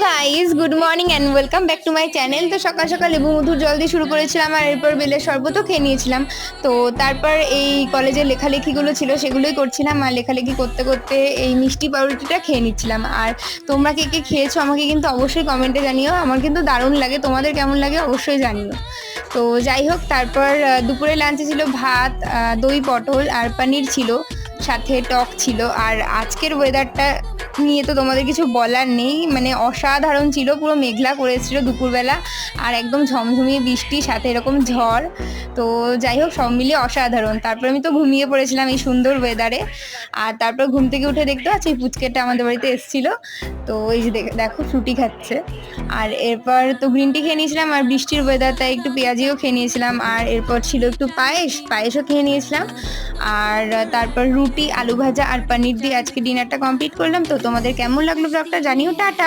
Guys, good morning and welcome back to my channel. তো সকাল সকাল লেবু মধুর জল দিয়ে শুরু করেছিলাম, আর এরপর বেলের শরবতও খেয়ে নিয়েছিলাম। তো তারপর এই কলেজের লেখালেখিগুলো ছিল, সেগুলোই করছিলাম। আর লেখালেখি করতে করতে এই মিষ্টি পাউরুটিটা খেয়ে নিচ্ছিলাম। আর তোমরা কে কে খেয়েছো আমাকে কিন্তু অবশ্যই কমেন্টে জানিও। আমার কিন্তু দারুণ লাগে, তোমাদের কেমন লাগে অবশ্যই জানিও। তো যাই হোক, তারপর দুপুরে লাঞ্চে ছিল ভাত, দই পটল আর পনির ছিল, সাথে টক ছিল। আর আজকের ওয়েদারটা নিয়ে তো তোমাদের কিছু বলার নেই, মানে অসাধারণ ছিল। পুরো মেঘলা করেছিল দুপুরবেলা, আর একদম ঝমঝমিয়ে বৃষ্টি, সাথে এরকম ঝড়। তো যাই হোক, সব মিলিয়ে অসাধারণ। তারপর আমি তো ঘুমিয়ে পড়েছিলাম এই সুন্দর ওয়েদারে। আর তারপর ঘুম থেকে উঠে দেখতে পাচ্ছি এই পুচকেটা আমাদের বাড়িতে এসেছিল। তো এই যে দেখো ফ্রুটি খাচ্ছে। আর এরপর তো গ্রিন টি খেয়ে নিয়েছিলাম, আর বৃষ্টির ওয়েদার তাই একটু পেঁয়াজিও খেয়ে নিয়েছিলাম। আর এরপর ছিল একটু পায়েসও খেয়ে নিয়েছিলাম। আর তারপর রুটি, আলু ভাজা আর পনির দিয়ে আজকে ডিনারটা কমপ্লিট করলাম। তো তোমাদের কেমন লাগলো ব্লগটা জানিও। টাটা।